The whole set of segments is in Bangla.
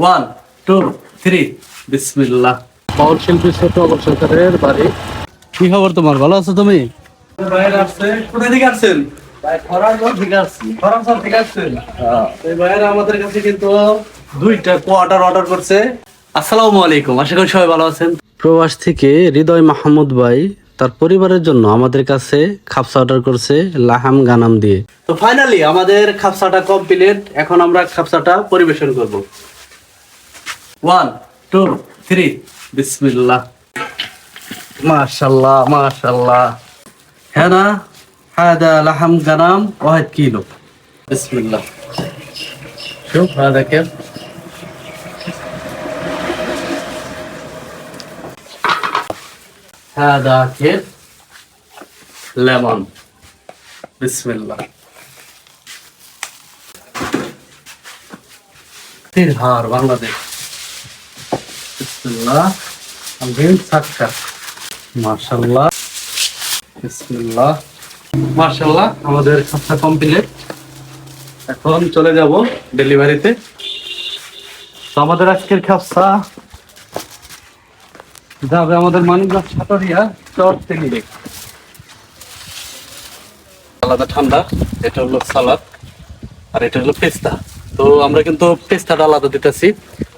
ওয়ান টু থ্রি বিসমিল্লাহ। বাউল শিল্পী ছোট সরকারের বাড়ি। কি খবর তোমার, ভালো আছো তুমি? বাইরে আসছে, কোথায় থেকে আসছেন? আমাদের কাছে কিন্তু দুইটা কোয়ার্টার অর্ডার করছে। আসসালামু আলাইকুম, আশা করি সবাই ভালো আছেন। প্রবাস থেকে হৃদয় মাহমুদ ভাই তার পরিবারের জন্য আমাদের কাছে খাপসা অর্ডার করছে লাহাম গানাম দিয়ে। তো ফাইনালি আমাদের খাপসাটা কমপ্লিট, এখন আমরা খাপসাটা পরিবেশন করব। ওয়ান টু থ্রি বিসমিল্লাহ। মাশাআল্লাহ মাশাআল্লাহ। হ্যাঁ না, هذا لحم غنم 1 كيلو. بسم الله. شوف هذا كيف. هذا كيف ليمون. بسم الله. تنهار بنغلاديش. بسم الله. عاملين سكر. ما شاء الله. بسم الله. মাশাআল্লাহ, আমাদের খাপসা কমপ্লিট। এখন চলে যাব ডেলিভারিতে। তো আমাদের আজকের খাপসা যাবে আমাদের মানিকগঞ্জ সাটরিয়া চর তেলিয়ে। আলাদা ঠান্ডা, এটা হলো সালাদ আর এটা হলো পেস্তা। তো আমরা কিন্তু পেস্তাটা আলাদা দিতেছি।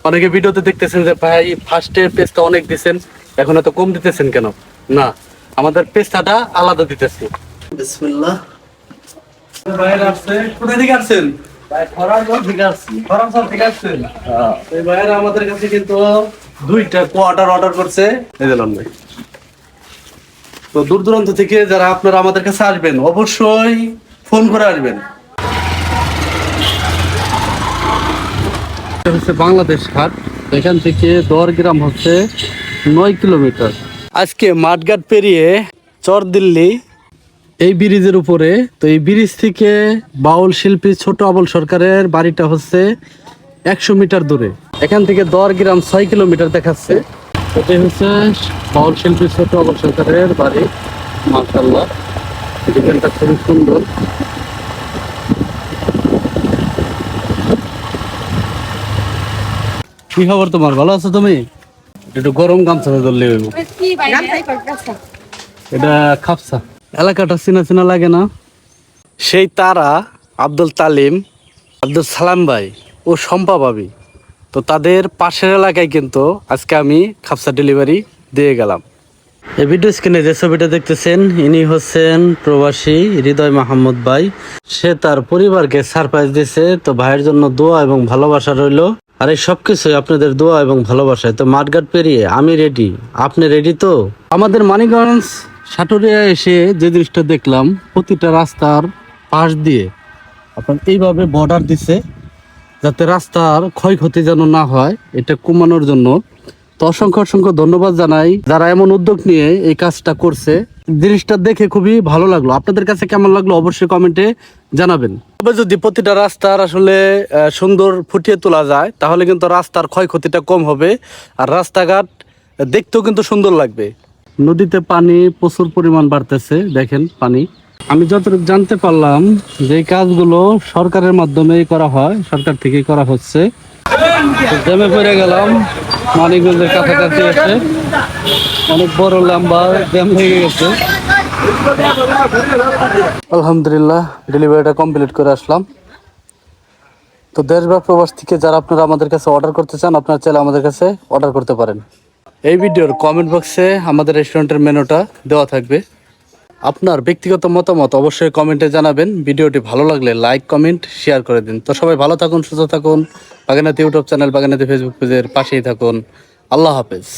অনেকে ভিডিওতে দেখতেছেন যে ভাই ফার্স্টে পেস্তা অনেক দিচ্ছেন, এখন এত কম দিতেছেন কেন? না, আমাদের পেস্তাটা আলাদা দিতেছি। বিসমিল্লাহ। বাইরে আসছে, কোথায় থেকে আসছেন? ভাই ফরানগঞ্জ থেকে আসছি। ফরানগঞ্জ থেকে আসছেন? হ্যাঁ। এই বাইরে আমাদের কাছে কিন্তু দুইটা কোয়ার্টার অর্ডার করছে। এই দিলাম ভাই। তো দূর দূরান্ত থেকে যারা আপনারা আমাদের কাছে আসবেন অবশ্যই ফোন করে আসবেন। এটা হচ্ছে বাংলাদেশ হাট, এখান থেকে দরগ্রাম হচ্ছে 9 কিলোমিটার। আজকে মাঠঘাট পেরিয়ে চরদিল্লি এই ব্রিজের উপরে। তো এই ব্রিজ থেকে বাউল শিল্পী ছোট আবুল সরকারের বাড়িটা হচ্ছে 100 মিটার দূরে। এখান থেকে দরগ্রাম 6 কিলোমিটার দেখাচ্ছে। এটাই হচ্ছে বাউল শিল্পী ছোট আবুল সরকারের বাড়ি। মাশাআল্লাহ, ডিজাইনটা খুবই সুন্দর। কি খবর তোমার, ভালো আছো তুমি? একটু গরম গামছা ধরলে হইব। এটা খাপসা। এলাকাটা চেনা চেনা লাগে না? সেই তারা, আব্দুল তালিম, আব্দুল সালাম ভাই ও শম্পা ভাবি, তো তাদের পাশের এলাকায় কিন্তু আজকে আমি খাপসা ডেলিভারি দিয়ে গেলাম। এই ভিডিও স্ক্রিনে যে ছবিটা দেখতেছেন ইনি হচ্ছেন প্রবাসী হৃদয় মাহমুদ ভাই। সে তার পরিবারকে সারপ্রাইজ দিয়েছে। তো ভাইয়ের জন্য দোয়া এবং ভালোবাসা রইলো। আর এই সবকিছুই আপনাদের দোয়া এবং ভালোবাসায়। তো মাঠঘাট পেরিয়ে আমি রেডি, আপনি রেডি তো? আমাদের মানিকগঞ্জ সাটুরিয়া এসে যে জিনিসটা দেখলাম, প্রতিটা রাস্তার পাশ দিয়ে আপনার এইভাবে বর্ডার দিছে, যাতে রাস্তার ক্ষয়ক্ষতি যেন না হয়, এটা কমানোর জন্য। তো অসংখ্য অসংখ্য ধন্যবাদ জানাই যারা এমন উদ্যোগ নিয়ে এই কাজটা করছে। জিনিসটা দেখে খুবই ভালো লাগলো। আপনাদের কাছে কেমন লাগলো অবশ্যই কমেন্টে জানাবেন। তবে যদি প্রতিটা রাস্তার আসলে সুন্দর ফুটিয়ে তোলা যায়, তাহলে কিন্তু রাস্তার ক্ষয়ক্ষতিটা কম হবে আর রাস্তাঘাট দেখতেও কিন্তু সুন্দর লাগবে। নদীতে পানি প্রচুর পরিমাণ বাড়তেছে, দেখেন পানি। আমি যতটুকু জানতে পারলাম যে কাজগুলো সরকারের মাধ্যমেই করা হয়, সরকার থেকেই করা হচ্ছে। জ্যামে পড়ে গেলাম মানিকগঞ্জের কাছাকাছি এসে, অনেক বড় লম্বা জ্যাম লেগে গেছে। আলহামদুলিল্লাহ ডেলিভারিটা কমপ্লিট করে আসলাম। তো দেশ বা প্রবাস থেকে যারা আপনারা আমাদের কাছে অর্ডার করতে চান, আপনারা চাইলে আমাদের কাছে অর্ডার করতে পারেন। এই ভিডিওর কমেন্ট বক্সে আমাদের রেস্টুরেন্টের মেনুটা দেওয়া থাকবে। আপনার ব্যক্তিগত মতামত অবশ্যই কমেন্টে জানাবেন। ভিডিওটি ভালো লাগলে লাইক কমেন্ট শেয়ার করে দিন। তো সবাই ভালো থাকুন, সুস্থ থাকুন। Bagerhat YouTube channel, Bagerhat Facebook পেজের পাশেই থাকুন। আল্লাহ হাফেজ।